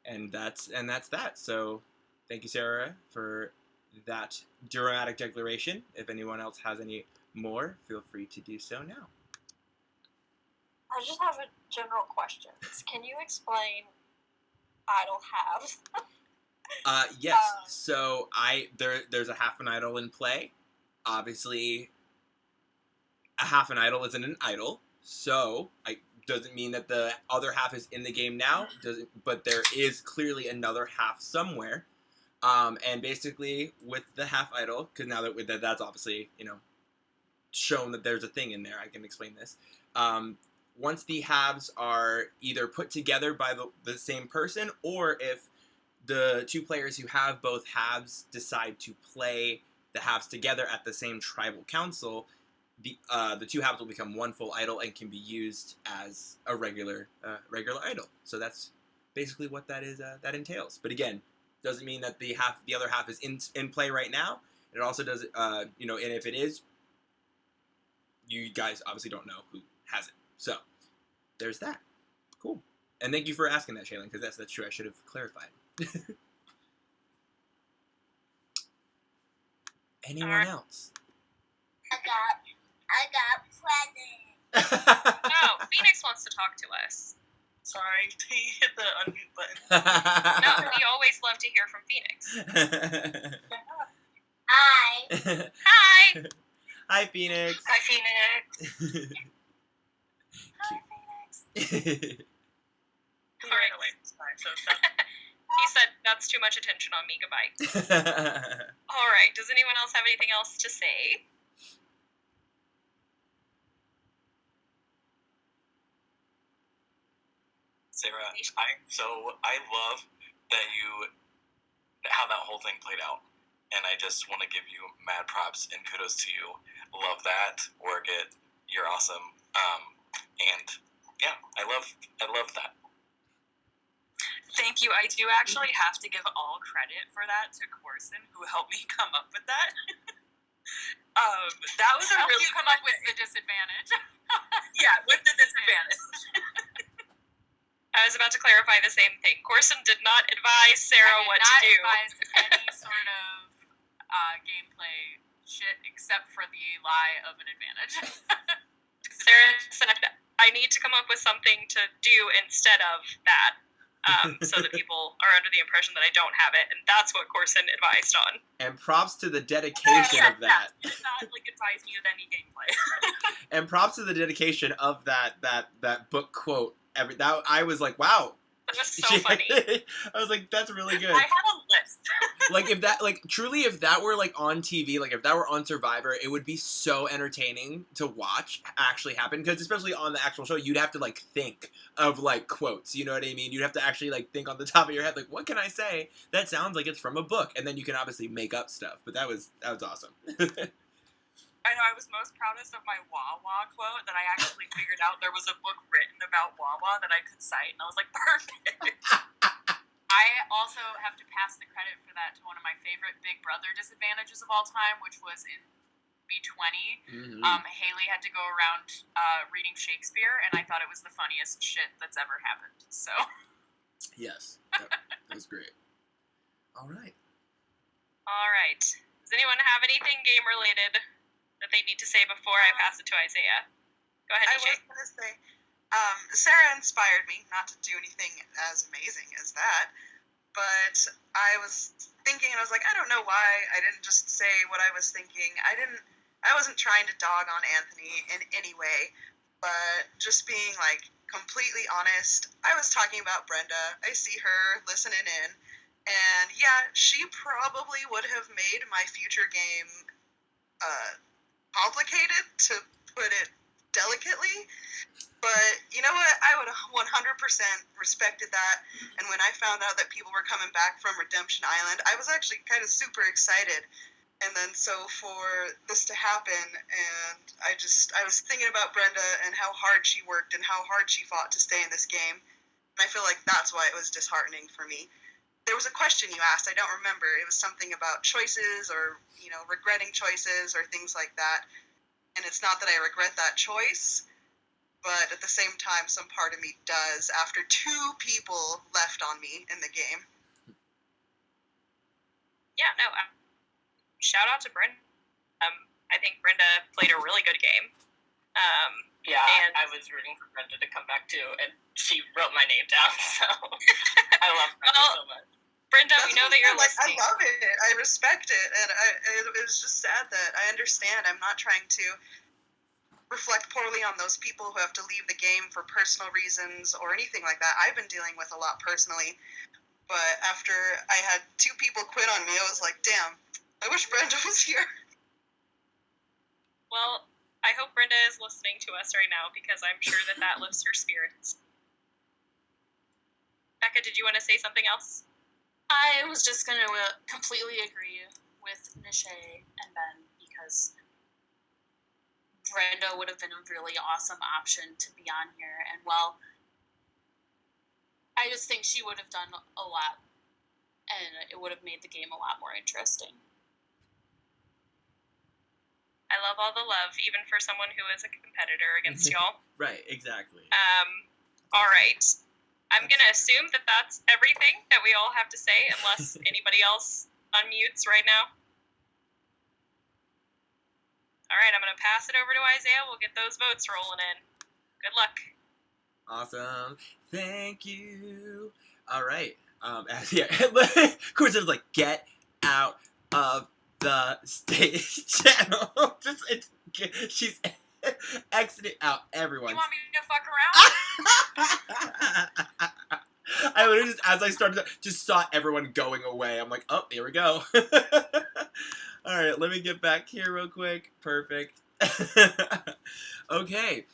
and that's that. So thank you, Sarah, for that dramatic declaration. If anyone else has any more, feel free to do so now. I just have a general question. Can you explain idol halves? Yes. So there's a half an idol in play. Obviously, a half an idol isn't an idol. So doesn't mean that the other half is in the game now. But there is clearly another half somewhere. And basically, with the half idol, because now that that's obviously shown that there's a thing in there, I can explain this. Once the halves are either put together by the same person, or if the two players who have both halves decide to play the halves together at the same tribal council, the two halves will become one full idol and can be used as a regular idol. So that's basically what that is. That entails. But again, doesn't mean that the other half is in play right now. It also does, and if it is, you guys obviously don't know who has it. So there's that. Cool. And thank you for asking that, Shaylin, because that's true. I should have clarified. Anyone else? Oh, Phoenix wants to talk to us. Sorry, he hit the unmute button. No, we always love to hear from Phoenix. Hi. Hi! Hi, Phoenix. Hi, Phoenix. Hi, Phoenix. He ran away. Sorry, so sad. He said, that's too much attention on me, goodbye. Alright, does anyone else have anything else to say? Sarah, I love that how that whole thing played out, and I just want to give you mad props and kudos to you. Love that, work it, you're awesome, and yeah, I love that. Thank you. I do actually have to give all credit for that to Corson, who helped me come up with that. That was a Helped really you come up with the disadvantage. yeah, with the disadvantage. I was about to clarify the same thing. Corson did not advise Sarah what to do. I did not advise any sort of gameplay shit except for the lie of an advantage. Sarah said, I need to come up with something to do instead of that. So that people are under the impression that I don't have it, and that's what Corson advised on. And props to the dedication of that. Did not advise me of any gameplay. And props to the dedication of that book quote. I was like, wow. That was so funny. I was like, that's really good. I had a list. If that were like on TV, like if that were on Survivor, it would be so entertaining to watch actually happen. Because especially on the actual show, you'd have to like think of like quotes. You know what I mean? You'd have to actually like think on the top of your head, like, what can I say that sounds like it's from a book? And then you can obviously make up stuff. But that was awesome. I know I was most proudest of my Wawa quote that I actually figured out there was a book written about Wawa that I could cite, and I was like, perfect. I also have to pass the credit for that to one of my favorite Big Brother disadvantages of all time, which was in B20. Haley had to go around reading Shakespeare, and I thought it was the funniest shit that's ever happened. So. Yes, that was great. All right. All right. Does anyone have anything game related that they need to say before I pass it to Isaiah? Go ahead, I DJ. was going to say, Sarah inspired me not to do anything as amazing as that, but I was thinking, and I was like, I don't know why I didn't just say what I was thinking. I wasn't trying to dog on Anthony in any way, but just being like completely honest. I was talking about Brenda. I see her listening in, and yeah, she probably would have made my future game complicated, to put it delicately, but you know what, I would 100% respected that. And when I found out that people were coming back from Redemption Island, I was actually kind of super excited. And then so for this to happen, and I was thinking about Brenda and how hard she worked and how hard she fought to stay in this game, and I feel like that's why it was disheartening for me. There was a question you asked, I don't remember. It was something about choices or, regretting choices or things like that. And it's not that I regret that choice, but at the same time, some part of me does after 2 people left on me in the game. Yeah, no, shout out to Brenda. I think Brenda played a really good game. I was rooting for Brenda to come back too, and she wrote my name down, so I love Brenda so much. Brenda, we know that you're listening. I love it. I respect it, and it was just sad that I understand. I'm not trying to reflect poorly on those people who have to leave the game for personal reasons or anything like that. I've been dealing with a lot personally, but after I had 2 people quit on me, I was like, damn, I wish Brenda was here. Well, I hope Brenda is listening to us right now, because I'm sure that lifts her spirits. Becca, did you want to say something else? I was just going to completely agree with Nishay and Ben, because Brenda would have been a really awesome option to be on here. And, well, I just think she would have done a lot, and it would have made the game a lot more interesting. I love all the love, even for someone who is a competitor against y'all. Right, exactly. All right. I'm going to assume that that's everything that we all have to say, unless anybody else unmutes right now. All right, I'm going to pass it over to Isaiah. We'll get those votes rolling in. Good luck. Awesome. Thank you. All right. Yeah. Of course, it's like, get out of the stage channel. She's exiting out. Everyone. You want me to fuck around? I literally just, as I started, just saw everyone going away. I'm like, oh, here we go. All right, let me get back here real quick. Perfect. Okay.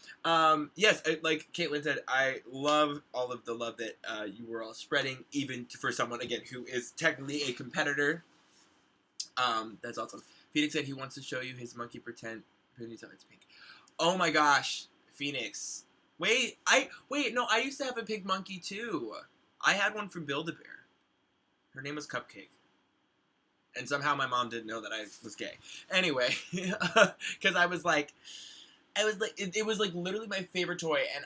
Yes, like Caitlin said, I love all of the love that you were all spreading, even for someone, again, who is technically a competitor. That's awesome. Phoenix said he wants to show you his monkey pretend. It's pink. Oh my gosh, Phoenix. Wait, I used to have a pink monkey too. I had one from Build-A-Bear. Her name was Cupcake. And somehow my mom didn't know that I was gay. Anyway, because it was like literally my favorite toy, and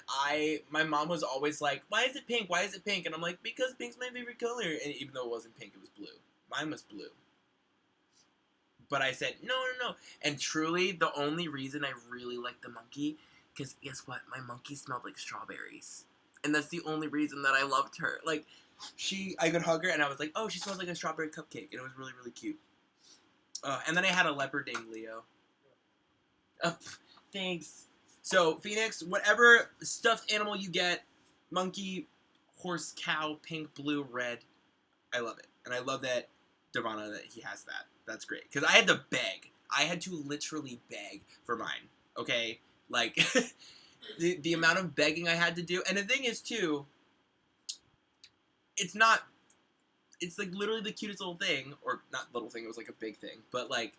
my mom was always like, why is it pink? Why is it pink? And I'm like, because pink's my favorite color. And even though it wasn't pink, it was blue. Mine was blue. But I said, no. And truly, the only reason I really liked the monkey, because guess what? My monkey smelled like strawberries. And that's the only reason that I loved her. Like, I could hug her, and I was like, oh, she smells like a strawberry cupcake. And it was really, really cute. And then I had a leopard named Leo. Thanks. So, Phoenix, whatever stuffed animal you get, monkey, horse, cow, pink, blue, red, I love it. And I love that Devana, that he has that. That's great. Because I had to beg. I had to literally beg for mine. Okay? Like, the amount of begging I had to do. And the thing is, too, it's like literally the cutest little thing. Or not little thing, it was like a big thing. But like,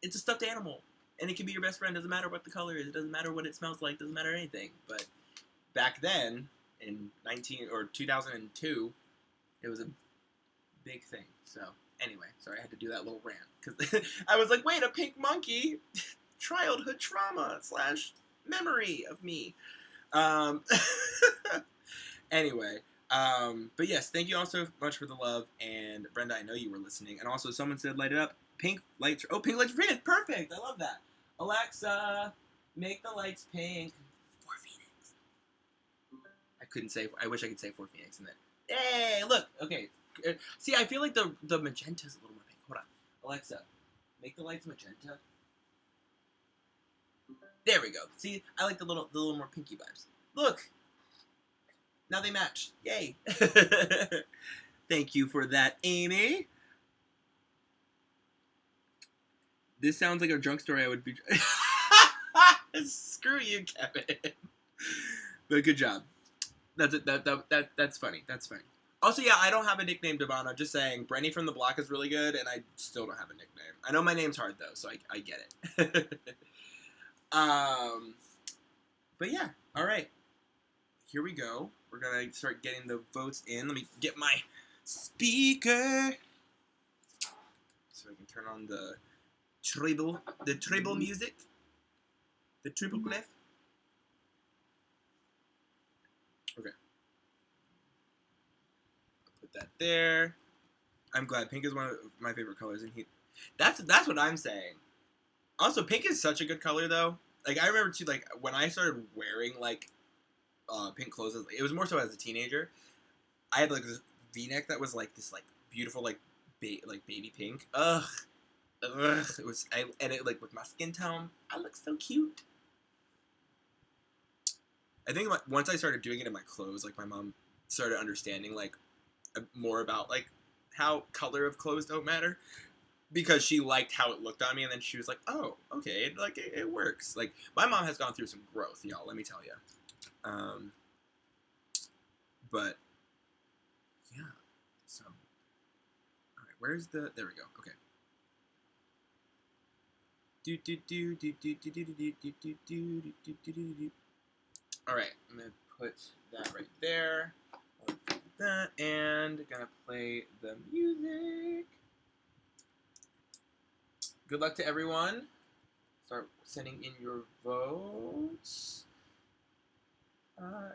it's a stuffed animal. And it can be your best friend. Doesn't matter what the color is. It doesn't matter what it smells like. Doesn't matter anything. But back then, in 2002, it was a big thing. So, anyway, sorry, I had to do that little rant. Because I was like, wait, a pink monkey? Childhood trauma / memory of me. Anyway, but yes, thank you all so much for the love. And Brenda, I know you were listening. And also, someone said, light it up. Pink lights. Oh, pink lights for Phoenix. Perfect. I love that. Alexa, make the lights pink for Phoenix. I wish I could say for Phoenix. And then, hey, look. Okay. See, I feel like the magenta is a little more pink. Hold on. Alexa, make the lights magenta. There we go. See, I like the little more pinky vibes. Look. Now they match. Yay. Thank you for that, Amy. This sounds like a drunk story I would be... Screw you, Kevin. But good job. That's funny. That's funny. Also, yeah, I don't have a nickname, Devana. Just saying, Brenny from the Block is really good, and I still don't have a nickname. I know my name's hard, though, so I get it. But yeah, all right. Here we go. We're going to start getting the votes in. Let me get my speaker so I can turn on the treble music, the triple clef. Okay. I'll put that there. I'm glad. Pink is one of my favorite colors, and that's what I'm saying. Also, pink is such a good color, though. Like, I remember, too, like, when I started wearing, like, pink clothes, it was more so as a teenager. I had, like, this V-neck that was, like, this, like, beautiful, like, baby pink. Ugh. It was, and it, like, with my skin tone, I look so cute. I think once I started doing it in my clothes, like, my mom started understanding, like, more about, like, how color of clothes don't matter. Because she liked how it looked on me, and then she was like, oh, okay, like, it works. Like, my mom has gone through some growth, y'all, let me tell you. But, yeah, so, alright, where's there we go, okay. Alright, I'm gonna put that right there. That, and gonna play the music. Good luck to everyone. Start sending in your votes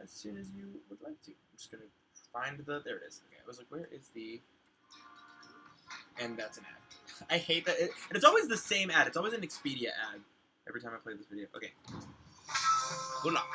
as soon as you would like to. I'm just gonna find there it is. Okay, I was like, where is the... And that's an ad. I hate that. And it's always the same ad. It's always an Expedia ad every time I play this video. Okay. Good luck.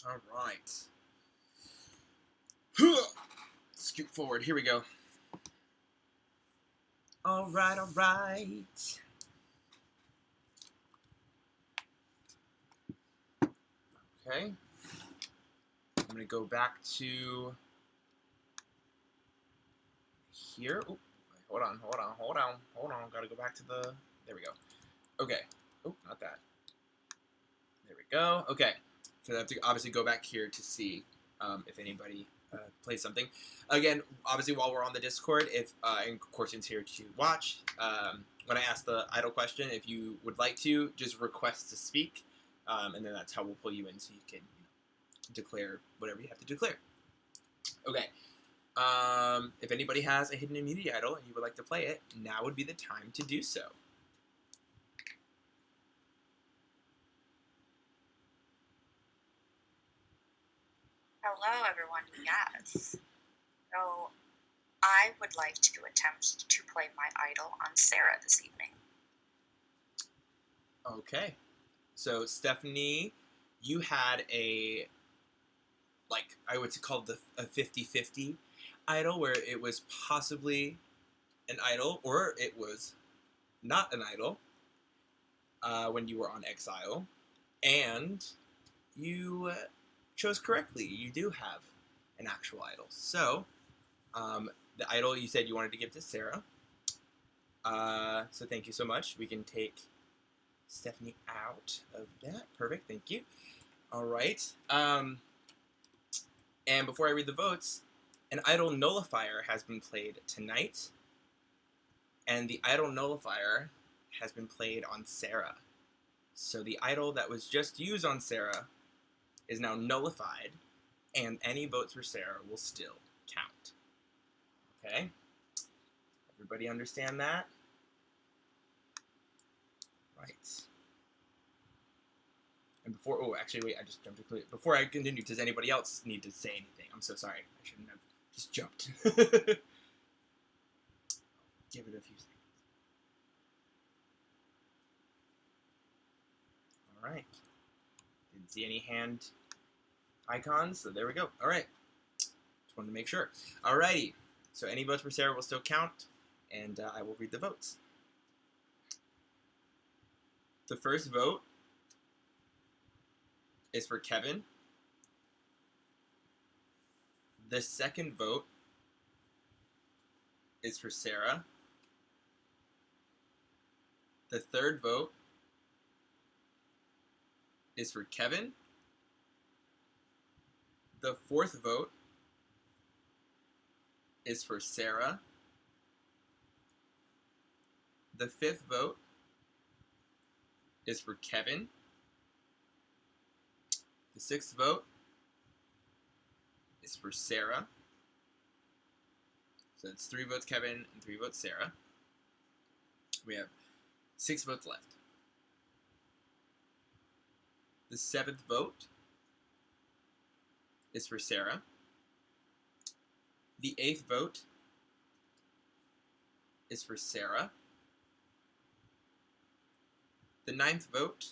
All right. Scoot forward. Here we go. All right, all right. Okay. I'm going to go back to here. Oop. Hold on. Got to go back to the... There we go. Okay. Oh, not that. There we go. Okay. So I have to obviously go back here to see if anybody plays something. Again, obviously while we're on the Discord, if and Corsin's here to watch, when I ask the idle question, if you would like to, just request to speak, and then that's how we'll pull you in so you can declare whatever you have to declare. Okay. If anybody has a hidden immunity idol and you would like to play it, now would be the time to do so. Hello, everyone. Yes. So, I would like to attempt to play my idol on Sarah this evening. Okay. So, Stephanie, you had a, like, I would call it a 50-50 idol, where it was possibly an idol, or it was not an idol, when you were on Exile. And you chose correctly. You do have an actual idol. So, the idol you said you wanted to give to Sarah. So thank you so much. We can take Stephanie out of that. Perfect, thank you. All right. And before I read the votes, an idol nullifier has been played tonight. And the idol nullifier has been played on Sarah. So the idol that was just used on Sarah is now nullified, and any votes for Sarah will still count. Okay? Everybody understand that? Right. And before, oh, actually, wait, I just jumped to clear. Before I continue, does anybody else need to say anything? I'm so sorry. I shouldn't have just jumped. Give it a few seconds. All right. Didn't see any hand icons, so there we go. All right. Just wanted to make sure. All righty. So any votes for Sarah will still count, and I will read the votes. The first vote is for Kevin. The second vote is for Sarah. The third vote is for Kevin. The fourth vote is for Sarah. The fifth vote is for Kevin. The sixth vote is for Sarah. So it's 3 votes Kevin and 3 votes Sarah. We have 6 votes left. The 7th vote is for Sarah. The 8th vote is for Sarah. The 9th vote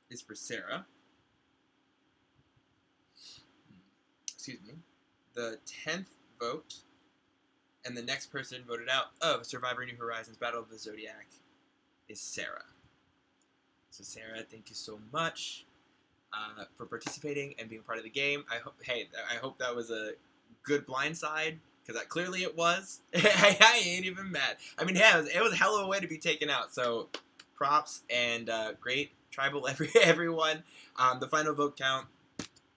is for Sarah. Excuse me. The 10th vote, and the next person voted out of Survivor New Horizons Battle of the Zodiac is Sarah. So Sarah, thank you so much for participating and being part of the game. I hope that was a good blindside, because clearly it was. I ain't even mad. I mean, yeah, it was a hell of a way to be taken out. So props and great tribal everyone. The final vote count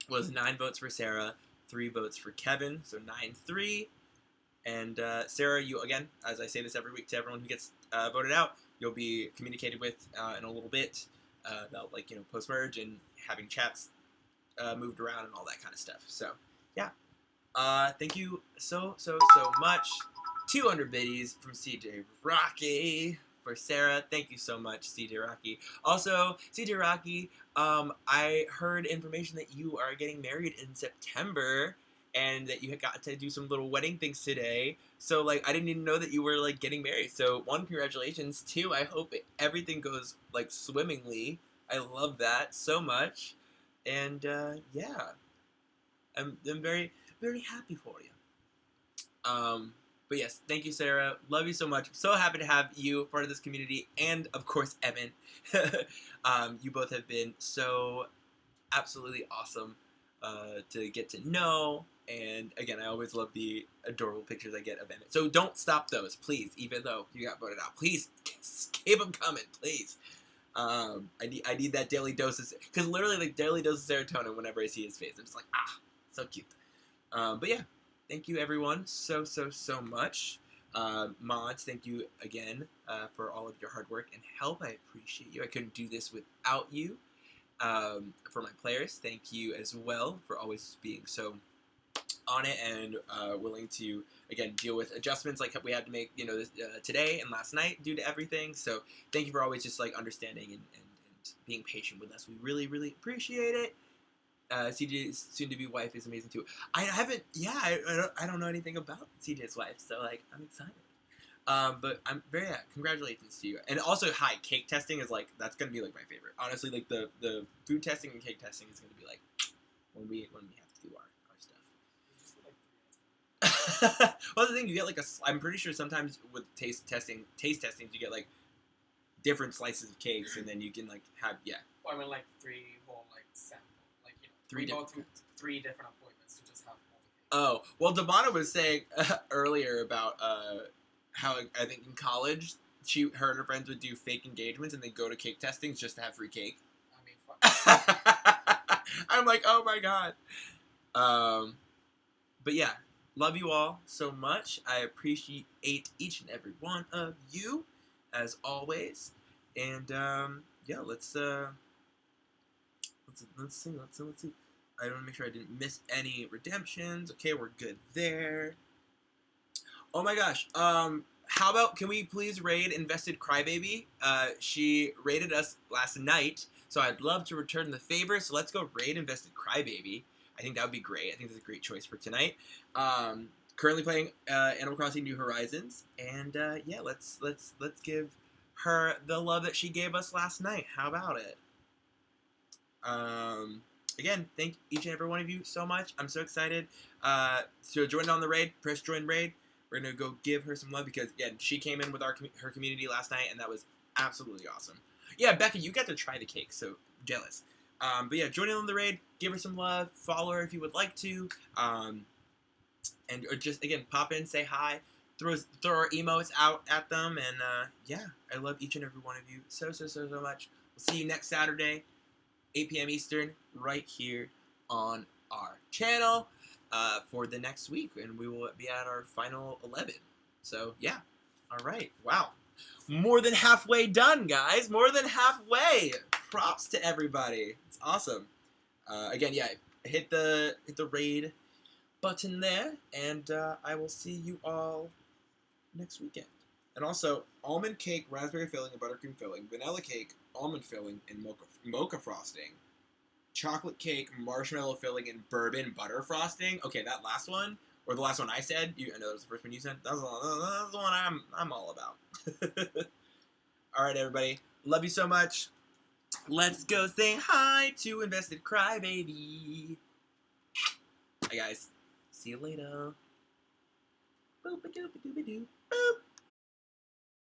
was 9 votes for Sarah, 3 votes for Kevin, so 9-3. And Sarah, you, again, as I say this every week to everyone who gets voted out, you'll be communicated with in a little bit about, like, you know, post-merge and having chats moved around and all that kind of stuff. So, yeah. Thank you so much. 200 biddies from CJ Rocky for Sarah. Thank you so much, CJ Rocky. Also, CJ Rocky, I heard information that you are getting married in September, and that you had got to do some little wedding things today. So, like, I didn't even know that you were, like, getting married. So, 1, congratulations. 2, I hope everything goes, like, swimmingly. I love that so much. And, yeah. I'm very, very happy for you. But yes, thank you, Sarah. Love you so much. I'm so happy to have you part of this community, and of course, Evan. You both have been so absolutely awesome to get to know. And again, I always love the adorable pictures I get of Emmett. So don't stop those, please. Even though you got voted out, please keep them coming, please. I need that daily dose of, because literally, like, daily dose of serotonin whenever I see his face. I'm just like, ah, so cute. But yeah, thank you everyone so much. Mods, thank you again for all of your hard work and help. I appreciate you. I couldn't do this without you. For my players, thank you as well for always being so on it and willing to, again, deal with adjustments like we had to make, you know, today and last night due to everything. So thank you for always just, like, understanding and being patient with us. We really appreciate it. CJ's soon-to-be wife is amazing too. I don't know anything about CJ's wife, so, like, I'm excited. But I'm very, congratulations to you. And also, cake testing is, like, that's gonna be, like, my favorite. Honestly, like, the food testing and cake testing is gonna be, like, when we have to do our stuff. Well, the thing, you get, like, I'm pretty sure sometimes with taste testings, you get, like, different slices of cakes, and then you can, like, have, yeah. Well, I mean, like, 3 whole, like, sample, like, you know, 3 go different through 3 different appointments to just have all the cakes. Oh, well, Devonna was saying earlier about how, I think in college, her and her friends would do fake engagements and they'd go to cake testings just to have free cake. I mean, fuck. I'm like, oh my god. But yeah, love you all so much. I appreciate each and every one of you, as always. And yeah, let's see. I want to make sure I didn't miss any redemptions. Okay, we're good there. Oh my gosh. How about, can we please raid Invested Crybaby? She raided us last night, so I'd love to return the favor. So let's go raid Invested Crybaby. I think that would be great. I think that's a great choice for tonight. Currently playing Animal Crossing New Horizons, and yeah, let's give her the love that she gave us last night. How about it? Again, thank each and every one of you so much. I'm so excited. So join on the raid. Press join raid. We're gonna go give her some love because again, she came in with her community last night, and that was absolutely awesome. Yeah, Becca, you got to try the cake, so jealous. But yeah, join in on the raid. Give her some love. Follow her if you would like to. And or just again pop in, say hi, throw our emotes out at them, and yeah, I love each and every one of you so much. We'll see you next Saturday, 8 p.m. Eastern, right here on our channel for the next week, and we will be at our final 11. So yeah, all right, wow, more than halfway done, guys, more than halfway. Props to everybody, it's awesome. Again, yeah, hit the raid button there, and I will see you all next weekend. And also, almond cake, raspberry filling, and buttercream filling, vanilla cake, almond filling, and mocha frosting, chocolate cake, marshmallow filling, and bourbon butter frosting. Okay, that last one, or the last one I said, I know that was the first one you said, that's the one I'm all about. Alright, everybody, love you so much. Let's go say hi to Invested Crybaby. Hi, guys. See you later. Boop-a-doop-a-doop-a-doo. Boop.